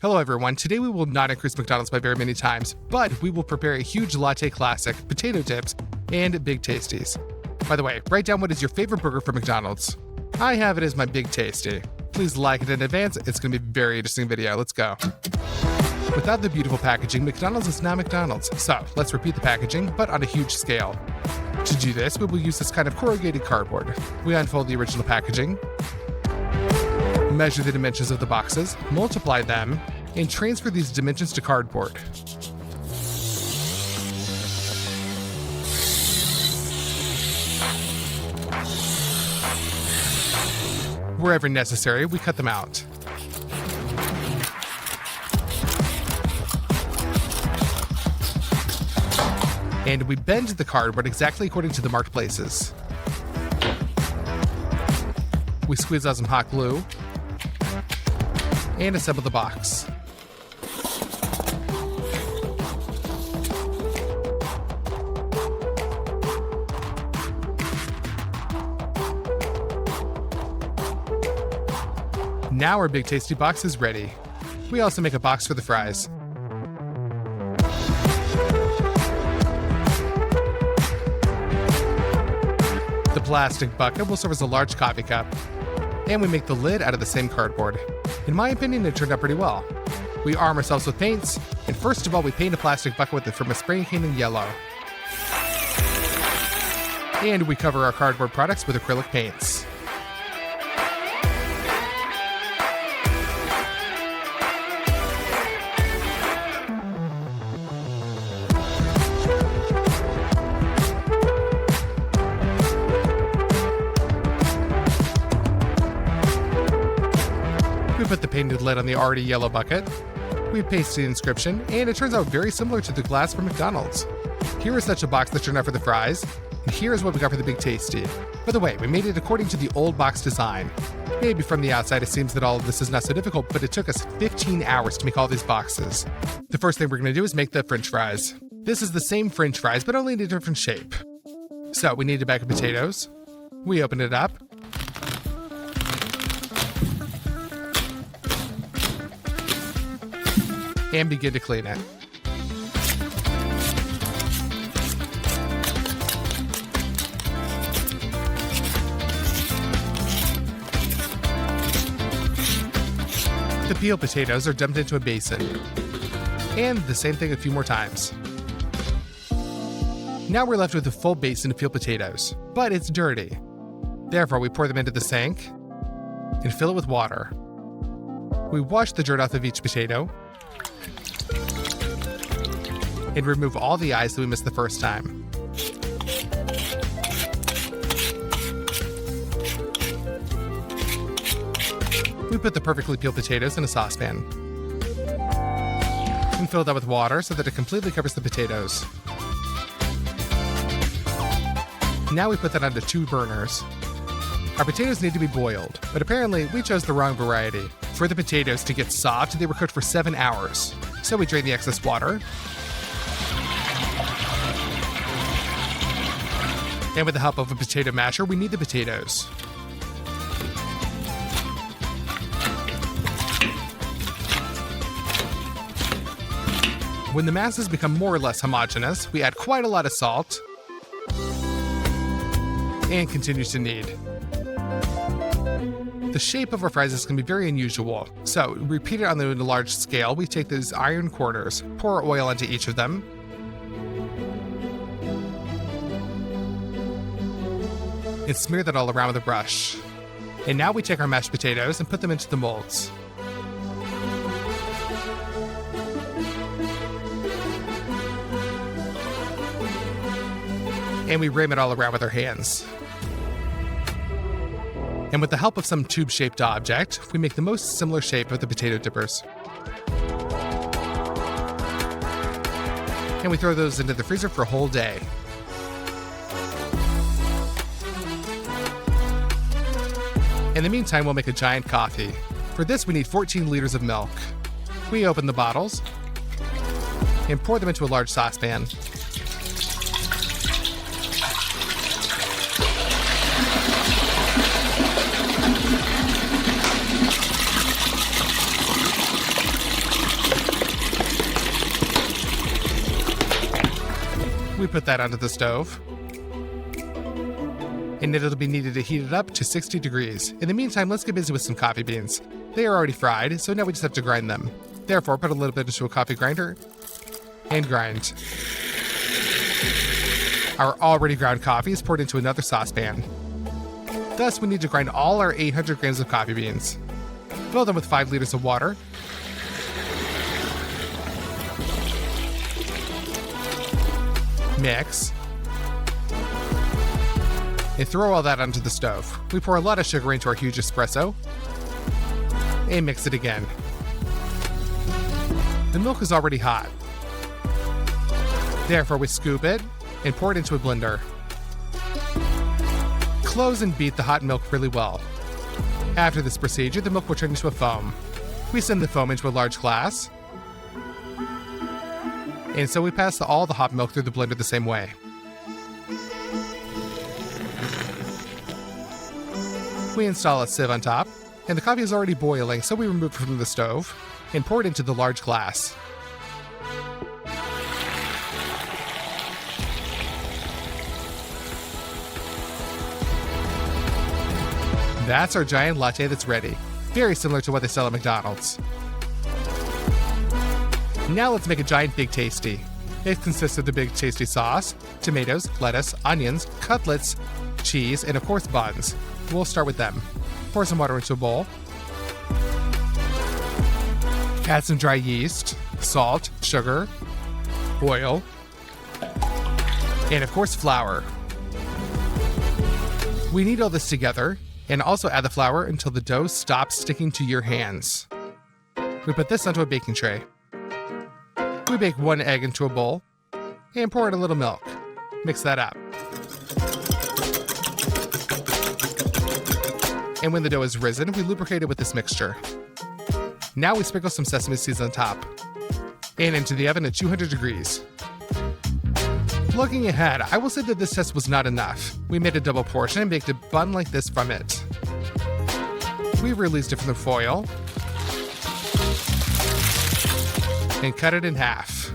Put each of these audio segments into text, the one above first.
Hello everyone, today we will not increase McDonald's by very many times, but we will prepare a huge latte classic, potato dips, and Big Tasties. By the way, write down what is your favorite burger from McDonald's. I have it as my Big Tasty. Please like it in advance, it's going to be a very interesting video, let's go. Without the beautiful packaging, McDonald's is not McDonald's, so let's repeat the packaging, but on a huge scale. To do this, we will use this kind of corrugated cardboard. We unfold the original packaging, measure the dimensions of the boxes, multiply them, and transfer these dimensions to cardboard. Wherever necessary, we cut them out. And we bend the cardboard exactly according to the marked places. We squeeze out some hot glue and assemble the box. Now our Big Tasty box is ready. We also make a box for the fries. The plastic bucket will serve as a large coffee cup, and we make the lid out of the same cardboard. In my opinion, it turned out pretty well. We arm ourselves with paints, and first of all, we paint a plastic bucket with it from a spray can in yellow. And we cover our cardboard products with acrylic paints. We put the painted lid on the already yellow bucket. We paste the inscription, and it turns out very similar to the glass from McDonald's. Here is such a box that turned out for the fries, and here is what we got for the Big Tasty. By the way, we made it according to the old box design. Maybe from the outside it seems that all of this is not so difficult, but it took us 15 hours to make all these boxes. The first thing we're going to do is make the French fries. This is the same French fries, but only in a different shape. So we need a bag of potatoes. We open it up. And begin to clean it. The peeled potatoes are dumped into a basin. And the same thing a few more times. Now we're left with a full basin of peeled potatoes, but it's dirty. Therefore, we pour them into the sink and fill it with water. We wash the dirt off of each potato and remove all the eyes that we missed the first time. We put the perfectly peeled potatoes in a saucepan and fill that with water so that it completely covers the potatoes. Now we put that onto 2 burners. Our potatoes need to be boiled, but apparently we chose the wrong variety. For the potatoes to get soft, they were cooked for 7 hours. So we drain the excess water. And with the help of a potato masher, we knead the potatoes. When the masses become more or less homogeneous, we add quite a lot of salt and continue to knead. The shape of our fries can be very unusual, so repeat it on a large scale. We take these iron quarters, pour oil onto each of them, and smear that all around with a brush. And now we take our mashed potatoes and put them into the molds. And we ram it all around with our hands. And with the help of some tube-shaped object, we make the most similar shape of the potato dippers. And we throw those into the freezer for a whole day. In the meantime, we'll make a giant coffee. For this, we need 14 liters of milk. We open the bottles and pour them into a large saucepan. We put that onto the stove. And it'll be needed to heat it up to 60 degrees. In the meantime, let's get busy with some coffee beans. They are already fried, so now we just have to grind them. Therefore, put a little bit into a coffee grinder and grind. Our already ground coffee is poured into another saucepan. Thus, we need to grind all our 800 grams of coffee beans. Fill them with 5 liters of water. Mix. And throw all that onto the stove. We pour a lot of sugar into our huge espresso and mix it again. The milk is already hot. Therefore, we scoop it and pour it into a blender. Close and beat the hot milk really well. After this procedure, the milk will turn into a foam. We send the foam into a large glass. And so we pass all the hot milk through the blender the same way. We install a sieve on top, and the coffee is already boiling, so we remove it from the stove and pour it into the large glass. That's our giant latte that's ready. Very similar to what they sell at McDonald's. Now let's make a giant Big Tasty. It consists of the Big Tasty sauce, tomatoes, lettuce, onions, cutlets, cheese, and of course buns. We'll start with them. Pour some water into a bowl. Add some dry yeast, salt, sugar, oil, and of course flour. We knead all this together and also add the flour until the dough stops sticking to your hands. We put this onto a baking tray. We bake 1 egg into a bowl and pour in a little milk. Mix that up. And when the dough is risen, we lubricate it with this mixture. Now we sprinkle some sesame seeds on top and into the oven at 200 degrees. Looking ahead, I will say that this test was not enough. We made a double portion and baked a bun like this from it. We released it from the foil and cut it in half.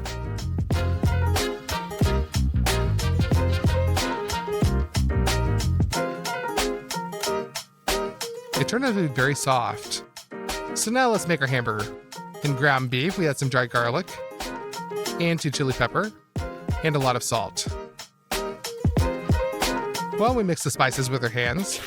It turned out to be very soft. So now let's make our hamburger. In ground beef, we add some dry garlic and 2 chili pepper and a lot of salt. Well, we mix the spices with our hands.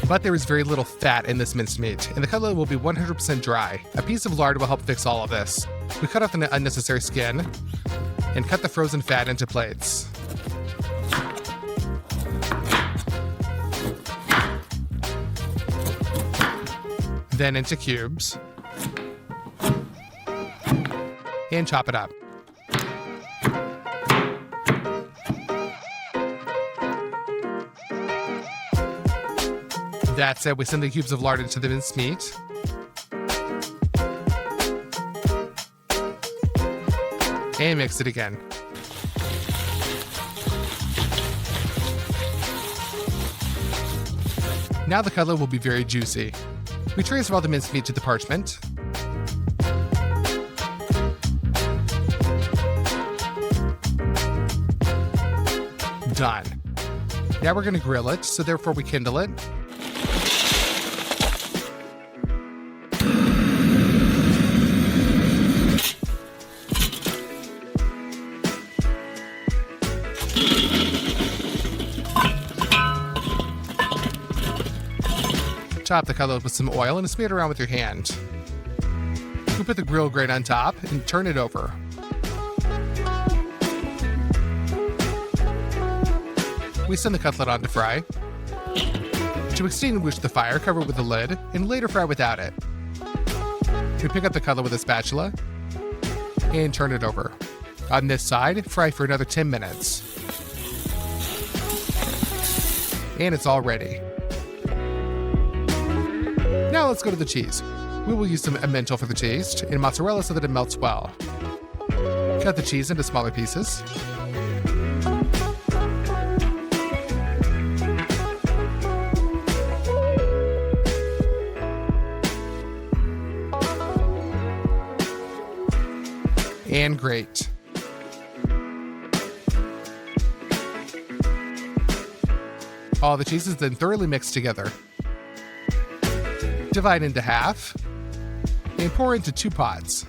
But there is very little fat in this minced meat, and the cutlet will be 100% dry. A piece of lard will help fix all of this. We cut off the unnecessary skin and cut the frozen fat into plates. Then into cubes. And chop it up. That's it. We send the cubes of lard into the minced meat. And mix it again. Now the cutlet will be very juicy. We transfer all the minced meat to the parchment. Done. Now we're going to grill it, so therefore we kindle it. Top the cutlet with some oil and smear it around with your hand. We put the grill grate on top and turn it over. We send the cutlet on to fry. To extinguish the fire, cover it with a lid and later fry without it. We pick up the cutlet with a spatula and turn it over. On this side, fry for another 10 minutes. And it's all ready. Now let's go to the cheese. We will use some emmental for the taste and mozzarella so that it melts well. Cut the cheese into smaller pieces. and grate. All the cheese is then thoroughly mixed together. Divide into half and pour into 2 pots.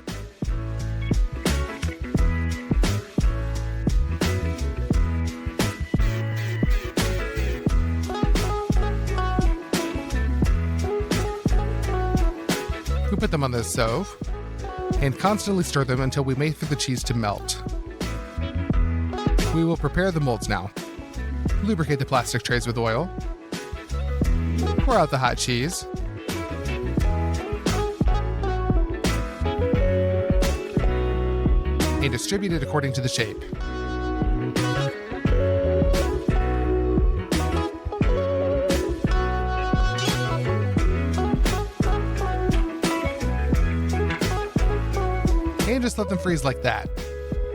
We put them on the stove and constantly stir them until we wait for the cheese to melt. We will prepare the molds now. Lubricate the plastic trays with oil. Pour out the hot cheese. And distribute it according to the shape. And just let them freeze like that.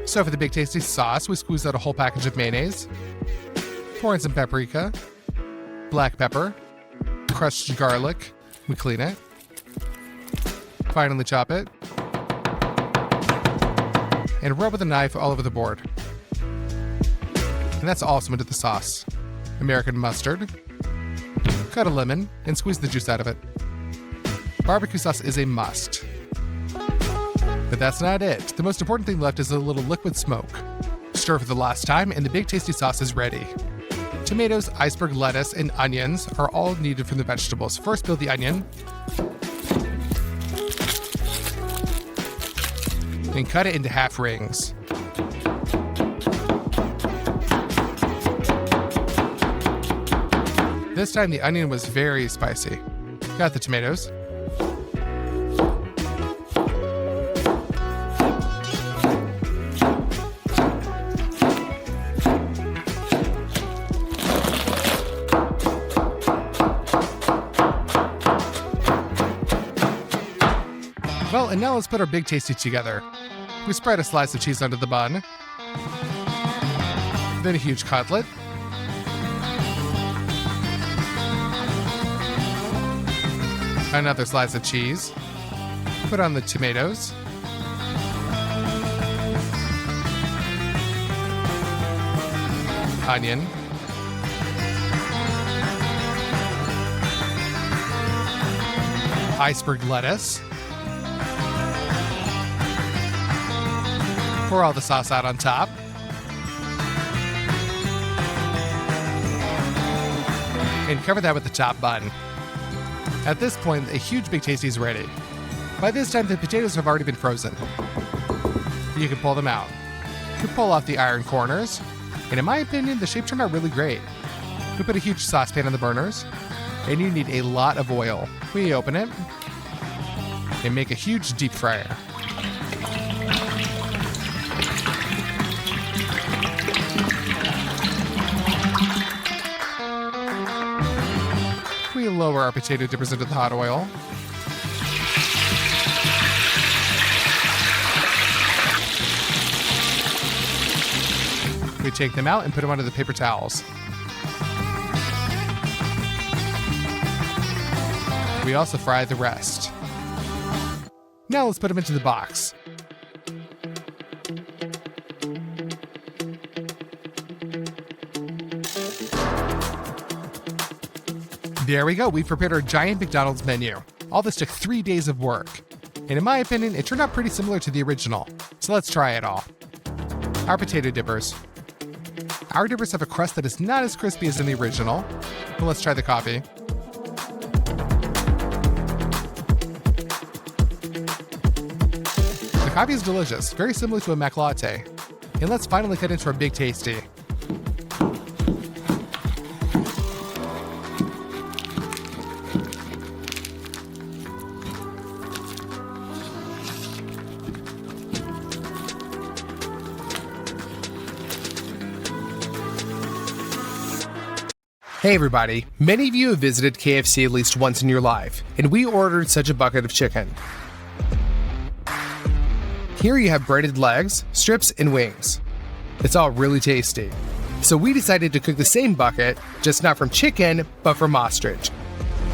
So for the big tasty sauce, we squeeze out a whole package of mayonnaise. Pour in some paprika, black pepper, crushed garlic. We clean it. Finally chop it. And rub with a knife all over the board. And that's awesome into the sauce. American mustard. Cut a lemon and squeeze the juice out of it. Barbecue sauce is a must. But that's not it. The most important thing left is a little liquid smoke. Stir for the last time and the big tasty sauce is ready. Tomatoes, iceberg lettuce, and onions are all needed from the vegetables. First, peel the onion. And cut it into half rings. This time the onion was very spicy. Got the tomatoes. Well, and now let's put our big tasty together. We spread a slice of cheese onto the bun, then a huge cutlet, another slice of cheese, put on the tomatoes, onion, iceberg lettuce, pour all the sauce out on top, and cover that with the top bun. At this point, a huge big tasty is ready. By this time, the potatoes have already been frozen. You can pull them out. You can pull off the iron corners, and in my opinion, the shape turned out really great. You put a huge saucepan on the burners, and you need a lot of oil. We open it, and make a huge deep fryer. We lower our potato dippers into the hot oil. We take them out and put them onto the paper towels. We also fry the rest. Now let's put them into the box. There we go, we've prepared our giant McDonald's menu. All this took 3 days of work. And in my opinion, it turned out pretty similar to the original. So let's try it all. Our potato dippers. Our dippers have a crust that is not as crispy as in the original. But let's try the coffee. The coffee is delicious, very similar to a Mac latte. And let's finally cut into our big tasty. Hey everybody, many of you have visited KFC at least once in your life, and we ordered such a bucket of chicken. Here you have breaded legs, strips, and wings. It's all really tasty. So we decided to cook the same bucket, just not from chicken, but from ostrich.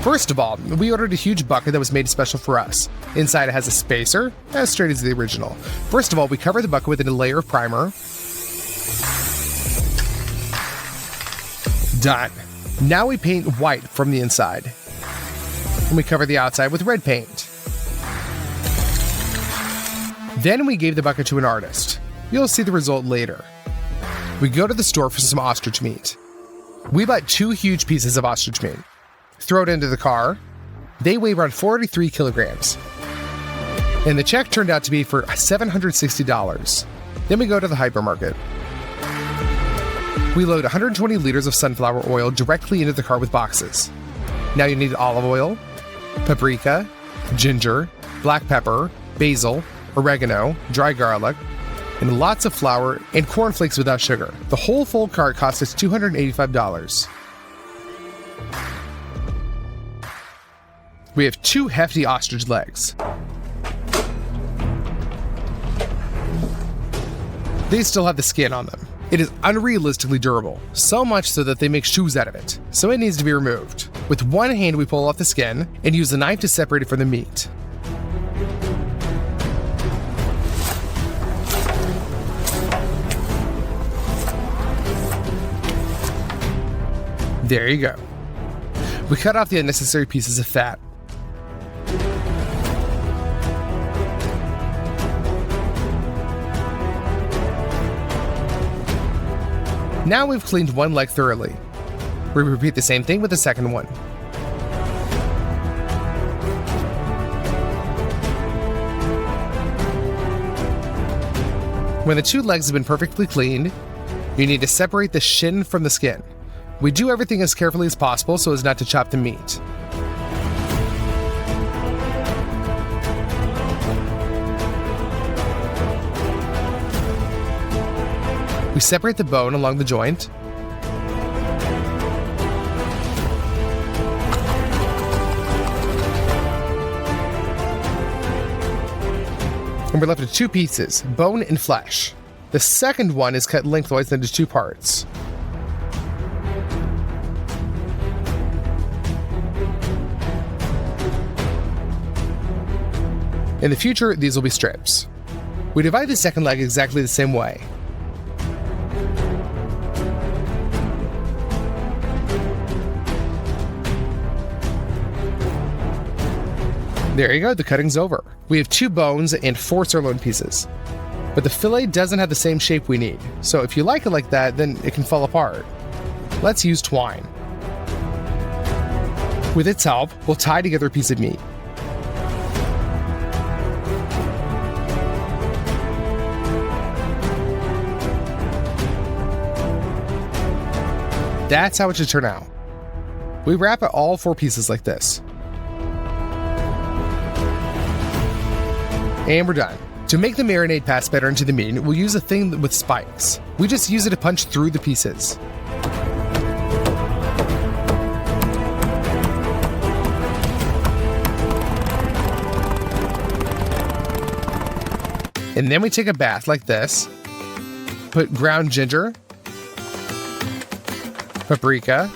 First of all, we ordered a huge bucket that was made special for us. Inside it has a spacer, as straight as the original. First of all, we cover the bucket with a layer of primer. Done. Now we paint white from the inside. And we cover the outside with red paint. Then we gave the bucket to an artist. You'll see the result later. We go to the store for some ostrich meat. We bought 2 huge pieces of ostrich meat. Throw it into the car. They weigh around 43 kilograms. And the check turned out to be for $760. Then we go to the hypermarket. We load 120 liters of sunflower oil directly into the car with boxes. Now you need olive oil, paprika, ginger, black pepper, basil, oregano, dry garlic, and lots of flour and cornflakes without sugar. The whole full cart cost us $285. We have 2 hefty ostrich legs. They still have the skin on them. It is unrealistically durable, so much so that they make shoes out of it, so it needs to be removed. With one hand we pull off the skin and use the knife to separate it from the meat. There you go. We cut off the unnecessary pieces of fat. Now we've cleaned one leg thoroughly. We repeat the same thing with the second one. When the 2 legs have been perfectly cleaned, you need to separate the shin from the skin. We do everything as carefully as possible so as not to chop the meat. We separate the bone along the joint. And we're left with 2 pieces, bone and flesh. The second one is cut lengthwise into 2 parts. In the future, these will be strips. We divide the second leg exactly the same way. There you go, the cutting's over. We have 2 bones and 4 sirloin pieces. But the fillet doesn't have the same shape we need, so if you like it like that, then it can fall apart. Let's use twine. With its help, we'll tie together a piece of meat. That's how it should turn out. We wrap it all 4 pieces like this. And we're done. To make the marinade pass better into the meat, we'll use a thing with spikes. We just use it to punch through the pieces. And then we take a bath like this. Put ground ginger, paprika,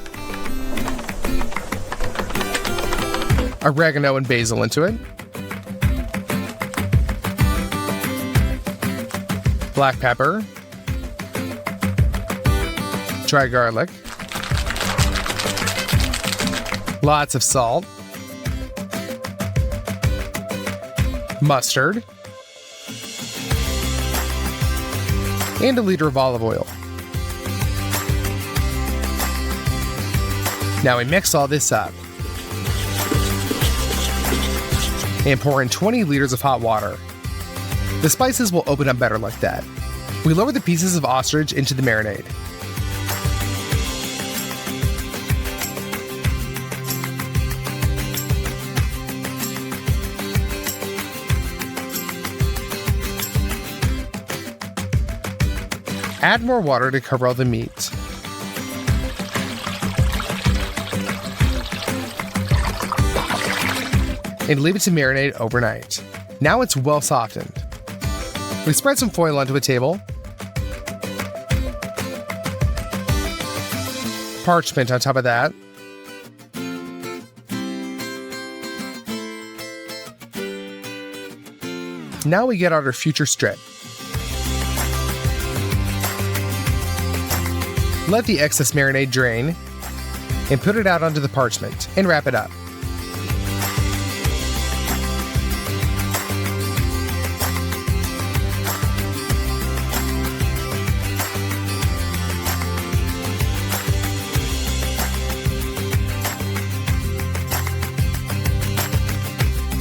oregano and basil into it. Black pepper, dry garlic, lots of salt, mustard, and a liter of olive oil. Now we mix all this up and pour in 20 liters of hot water. The spices will open up better like that. We lower the pieces of ostrich into the marinade. Add more water to cover all the meat. And leave it to marinate overnight. Now it's well softened. We spread some foil onto a table. Parchment on top of that. Now we get out our future strip. Let the excess marinade drain and put it out onto the parchment and wrap it up.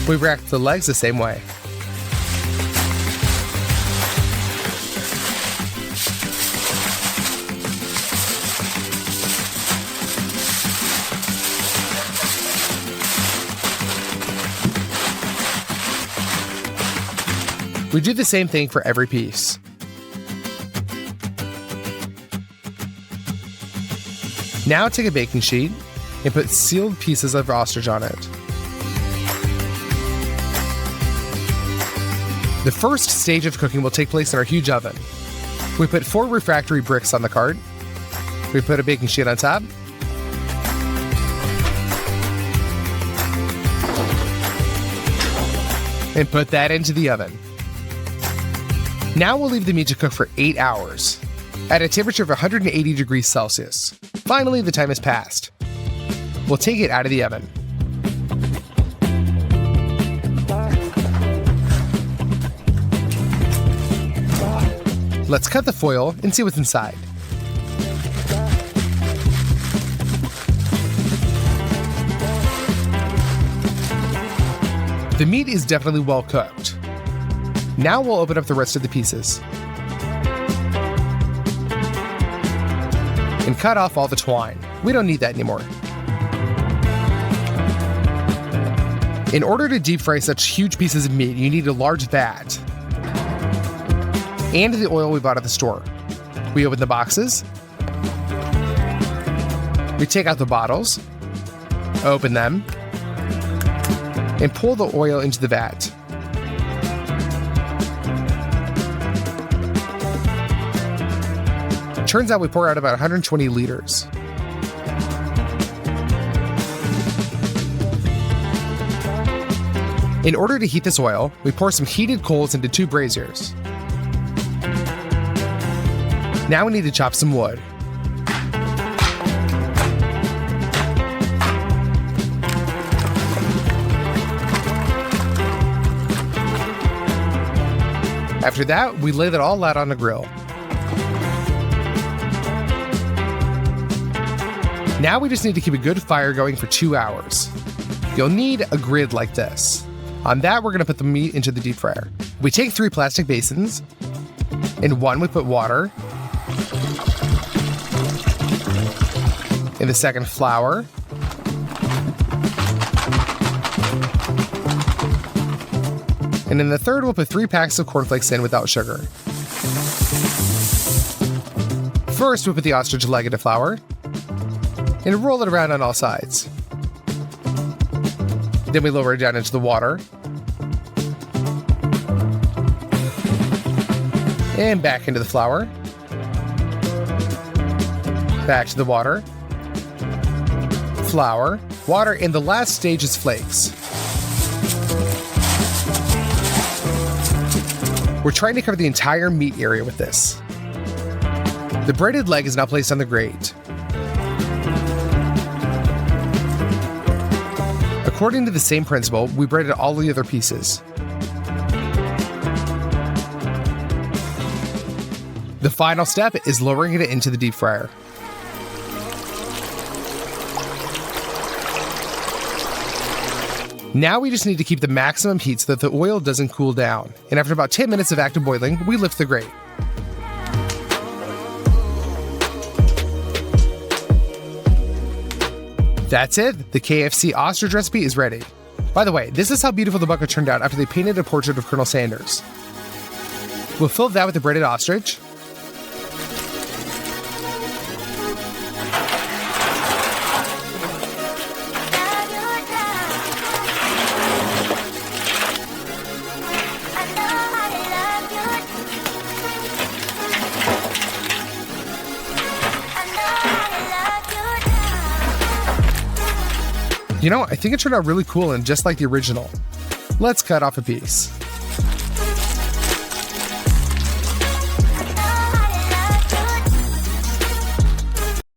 We wrap the legs the same way. We do the same thing for every piece. Now take a baking sheet and put sealed pieces of ostrich on it. The first stage of cooking will take place in our huge oven. We put 4 refractory bricks on the cart. We put a baking sheet on top. And put that into the oven. Now we'll leave the meat to cook for 8 hours at a temperature of 180 degrees Celsius. Finally, the time has passed. We'll take it out of the oven. Let's cut the foil and see what's inside. The meat is definitely well cooked. Now we'll open up the rest of the pieces and cut off all the twine. We don't need that anymore. In order to deep fry such huge pieces of meat, you need a large vat and the oil we bought at the store. We open the boxes. We take out the bottles, open them, and pour the oil into the vat. Turns out we pour out about 120 liters. In order to heat this oil, we pour some heated coals into 2 braziers. Now we need to chop some wood. After that, we lay that all out on the grill. Now we just need to keep a good fire going for 2 hours. You'll need a grid like this. On that, we're going to put the meat into the deep fryer. We take 3 plastic basins. In one, we put water. In the second, flour. And in the third, we'll put 3 packs of cornflakes in without sugar. First, we put the ostrich leg into flour and roll it around on all sides. Then we lower it down into the water. And back into the flour. Back to the water. Flour, water, and the last stage is flakes. We're trying to cover the entire meat area with this. The breaded leg is now placed on the grate. According to the same principle, we breaded all the other pieces. The final step is lowering it into the deep fryer. Now we just need to keep the maximum heat so that the oil doesn't cool down. And after about 10 minutes of active boiling, we lift the grate. That's it. The KFC ostrich recipe is ready. By the way, this is how beautiful the bucket turned out after they painted a portrait of Colonel Sanders. We'll fill that with the breaded ostrich. You know, I think it turned out really cool and just like the original. Let's cut off a piece.